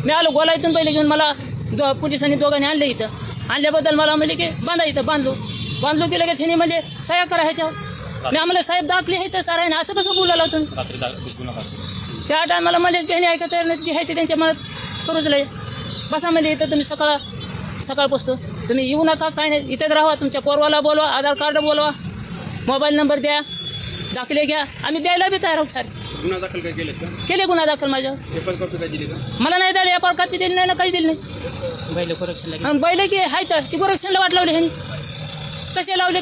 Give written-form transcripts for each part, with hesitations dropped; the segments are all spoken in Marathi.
मी आलो गोलाईतून पहिले घेऊन मला पोलिसांनी दोघांनी आणले इथं. आणल्याबद्दल मला म्हणजे की बांधा इथं बांधलो की लगेच ह्याने म्हणजे सह्या करा ह्याच्यावर. मी आम्हाला साहेब दाखले आहे तर सारा असं कसं बोलायला तुम्ही. त्या टायमाला मलाच बहिणी ऐकत जी आहे ते त्यांच्या मनात करूच लय. बसा म्हणजे इथं तुम्ही सकाळ पोचतो तुम्ही येऊ नका काय नाही इथेच राहा. तुमच्या पोरवाला बोलवा, आधार कार्ड बोलवा, मोबाईल नंबर द्या, दाखले घ्या, आम्ही द्यायला बी तयार आहोत सर. गुन्हा दाखल काय केले गुन्हा दाखल माझ्यावर. पेपर कॉपी काय दिली का? मला नाही द्यायला एपार कापी दिली नाही ना काहीच दिली नाही. बैल की हाय तर ती गोरक्षणला वाट लावली ह्यानी. कसे लावले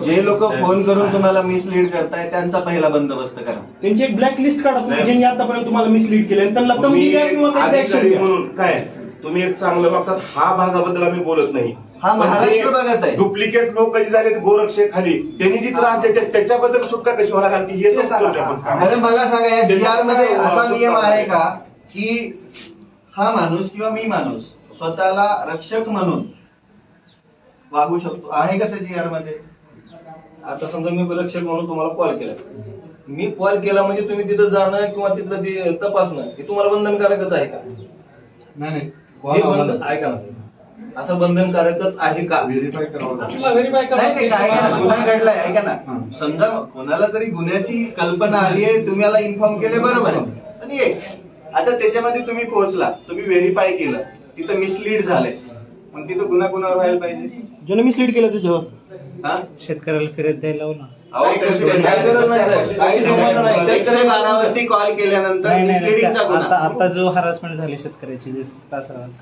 जे लोक फोन करून तुम्हाला मिसलीड करताय त्यांचा पहिला बंदोबस्त करा. त्यांची एक ब्लॅक लिस्ट काढा तुम्ही ज्यांनी आतापर्यंत तुम्हाला मिसलीड केले त्यांना धमकी द्या किंवा काही ऍक्शन घ्या. म्हणून काय तुम्ही एक चांगलं बघतात हा भागाबद्दल आम्ही बोलत नाही. हा महाराष्ट्र भागात आहे. डुप्लिकेट लोक कधी झाले गोरक्षक खाली त्यांनी जी त्रास देतात त्याच्याबद्दल सुटका कशी होणार कारण की हे तर अरे मला सांगा या GR मध्ये असा नियम आहे का की हा माणूस किंवा मी माणूस स्वतःला रक्षक म्हणून वागू शकतो आहे का त्या GR मध्ये? आता समजा मी रक्षक म्हणून तुम्हाला कॉल केला, मी कॉल केला म्हणजे तुम्ही तिथं जाणं किंवा तिथलं ते तपासणं हे तुम्हाला बंधनकारकच आहे का? नाही ऐका ना असं बंधनकारकच आहे का? व्हेरीफाय करावं लागेल. नाही काय गुन्हा घडलाय ऐका ना. समजा कोणाला तरी गुन्ह्याची कल्पना आली आहे तुम्हाला इन्फॉर्म केले बरोबर आहे. आणि एक आता त्याच्यामध्ये तुम्ही पोहोचला, तुम्ही व्हेरीफाय केलं, तिथं मिसलीड झालंय, मग तिथं गुन्हा कुणावर व्हायला पाहिजे? ज्याने मिसलीड केलं तुझ्यावर हा शेतकऱ्याला फिरत द्यायला लावू ना. एकशे बारावरती कॉल केल्यानंतर मिसलीडिंगचा गुन्हा. आता जो हरासमेंट झाली शेतकऱ्याची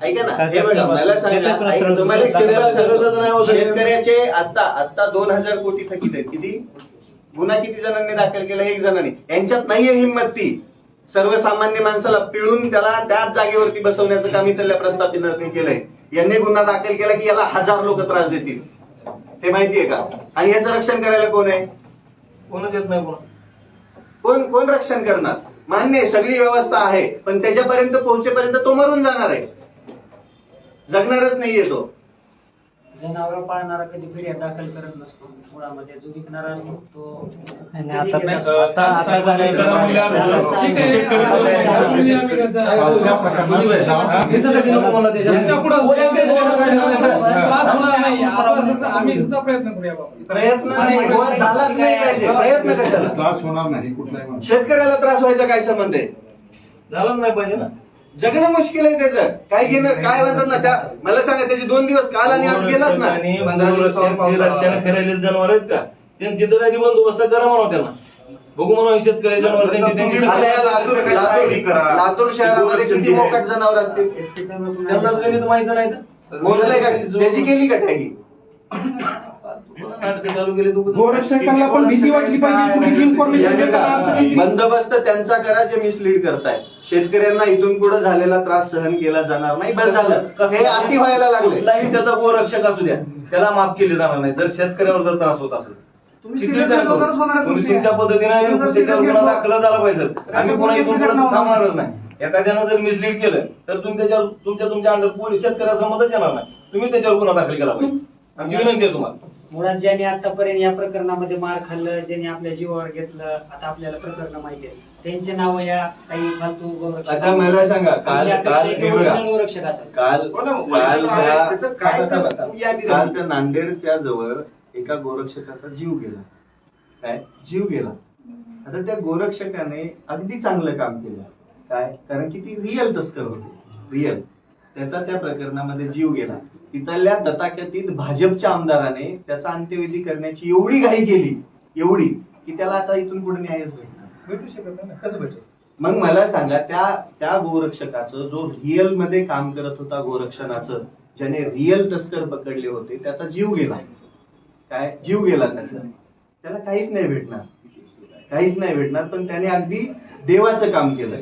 ऐका ना हे बघा मला सांगा तुम्हाला एक सिंपल सांगतो. शेतकऱ्याचे आता 2000 कोटी थकीत आहेत. किती गुन्हा किती जणांनी दाखल केला? 1 जणांनी. यांच्यात नाहीये हिंमत ती सर्वसामान्य माणसाला पिळून त्याला त्याच जागेवरती बसवण्याचं काम इथल्या प्रस्थापितांनी केलंय. यांनी गुन्हा दाखल केला की याला 1000 लोक त्रास देतील हे माहितीये का? आणि याचं रक्षण करायला कोण आहे? कोणच येत नाही. कोण रक्षण करणार? मान्य आहे सगळी व्यवस्था आहे पण त्याच्यापर्यंत पोहोचेपर्यंत तो मरून जाणार आहे, जगणारच नाहीये तो. जनावर पाळणारा कधी फिर्याद दाखल करत नसतो. मुळामध्ये जो विकणारा असतो तो प्रयत्न झालाच नाही पाहिजे. प्रयत्न कशाला? त्रास होणार नाही कुठलाही. शेतकऱ्याला त्रास व्हायचा काय संबंध आहे? झालं नाही पाहिजे ना. जगणं मुश्किल आहे त्याचं. काय घेणं काय म्हणतात ना त्या मला सांगा त्याचे 2 दिवस काल आणि आज गेलाच ना. रस्त्याने फिरायले जनावर आहेत का त्यांची तर काही बंदोबस्त करा म्हणा त्यांना. बघू म्हणा शेतकरी जनावर लातूर शहरामध्ये किती मोकाट जनावर असतील त्यांना गणित माहित नाही तर मोजलंय का? त्याची केली का टॅगी? गोरक्षकांना पण भीती वाटली पाहिजे. चुकीची इन्फॉर्मेशन देताना असं बंदोबस्त त्यांचा करा जे मिसलीड करताय. शेतकऱ्यांना इथून पुढे झालेला त्रास सहन केला जाणार नाही. बस झालं हे अति व्हायला लागले. कुठलाही त्याचा गोरक्षक असू द्या त्याला माफ केले जाणार नाही जर शेतकऱ्यावर जर त्रास होत असेल. तुम्ही तुमच्या पद्धतीने गुन्हा दाखल झाला पाहिजे. आम्ही कोणा इथून थांबणारच नाही. एखाद्यानं जर मिसलीड केलं तर तुम्ही त्याच्यावर तुमच्या अंडर पोलीस शेतकऱ्याचा मतच येणार नाही. तुम्ही त्याच्यावर गुन्हा दाखल केला पाहिजे. आमची विनंती आहे तुम्हाला. मुळात ज्यांनी आतापर्यंत या प्रकरणामध्ये मार खाल्लं, ज्यांनी आपल्या जीवावर घेतलं, आता आपल्याला प्रकरण माहिती आहे त्यांचे नाव या काही फालतू गोरक्षक. आता मला सांगा काल गोरक्षक असेल काल त्या नांदेडच्या जवळ एका गोरक्षकाचा जीव गेला. आता त्या गोरक्षकाने अगदी चांगलं काम केलं. काय? कारण की ती रिअल तस्कर होती. त्याचा त्या प्रकरणामध्ये जीव गेला. तिथल्या तथाकथित भाजपच्या आमदाराने त्याचा अंत्यविधी करण्याची एवढी घाई केली की त्याला आता इथून पुढे न्यायच भेटू शकत नाही. कसं भेटेल? मग मला सांगा त्या गोरक्षकाचं जो रिअल मध्ये काम करत होता गोरक्षणाचं ज्याने रिअल तस्कर पकडले होते त्याचा जीव गेला. जीव गेला त्याला काहीच नाही भेटणार. पण त्याने अगदी देवाचं काम केलं.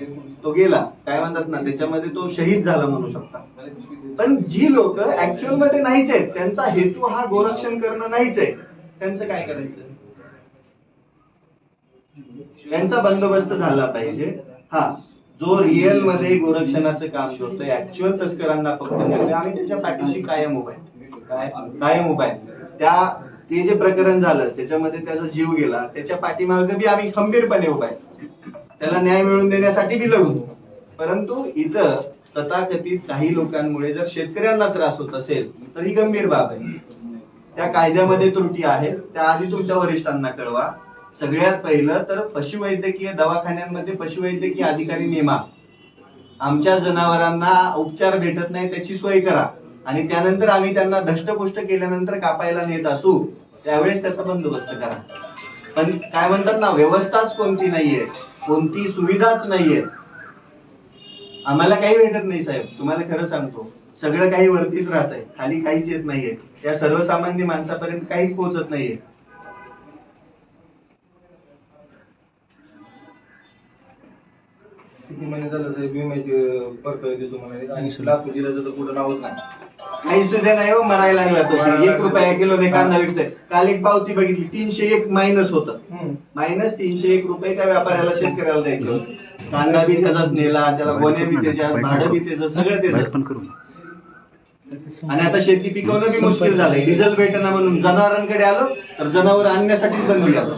तो गेला काय म्हणतात ना त्याच्यामध्ये तो शहीद झाला म्हणू शकता. पण जी लोक ऍक्च्युअल मध्ये नाहीच आहेत त्यांचा हेतू हा गोरक्षण करणं नाहीच आहे त्यांचं काय करायचं? त्यांचा बंदोबस्त झाला पाहिजे. हा जो रिअल मध्ये गोरक्षणाचं काम करतोय ऍक्च्युअल तस्करांना पकडण्यामध्ये आम्ही त्याच्या पाठीशी कायम उभा आहे. ते जे प्रकरण झालं त्याच्यामध्ये त्याचा जीव गेला त्याच्या पाठीमागे बी आम्ही खंबीरपणे उभा आहे. त्याला न्याय मिळवून देण्यासाठी बी लढू. परंतु इथं तथाकथित काही लोकांमुळे जर शेतकऱ्यांना त्रास होत असेल तर ही गंभीर बाब आहे. त्या कायद्यामध्ये त्रुटी आहेत, त्या आधी तुमच्या वरिष्ठांना कळवा. सगळ्यात पहिलं तर पशुवैद्यकीय दवाखान्यांमध्ये पशुवैद्यकीय अधिकारी नेमा. आमच्या जनावरांना उपचार भेटत नाही त्याची सोय करा, आणि त्यानंतर आम्ही त्यांना धष्टपुष्ट केल्यानंतर कापायला नेत असू त्यावेळेस त्याचा बंदोबस्त करा. पण काय म्हणतात ना, व्यवस्थाच कोणती नाहीये, कोणती सुविधाच नाहीये. आम्हाला काही भेटत नाही साहेब, तुम्हाला खरं सांगतो. सगळं काही वरतीच राहत आहे, खाली काहीच येत नाहीये. या सर्वसामान्य माणसापर्यंत काहीच पोहोचत नाहीये. किती महिने झालं साहेब विम्याची भरपाई देतो म्हणाले, आणि लातूर जिल्ह्याचं तर कुठं नावच नाही. काही सुद्धा नाही हो, मरायला लागला तो. 1 रुपया किलोने कांदा विकतोय. काल एक पावती बघितली, 301 मायनस होतं. मायनस 301 रुपये त्या व्यापाऱ्याला शेतकऱ्याला द्यायचे होते. कांदा बी त्याचाच नेला, त्याला गोण्या बी त्याच्या, भाडं बी त्याचं, सगळं त्याचं. आणि आता शेती पिकवणं बी मुश्किल झालंय. डिझेल भेटेना म्हणून जनावरांकडे आलो तर जनावर आणण्यासाठीच बंदी झालं.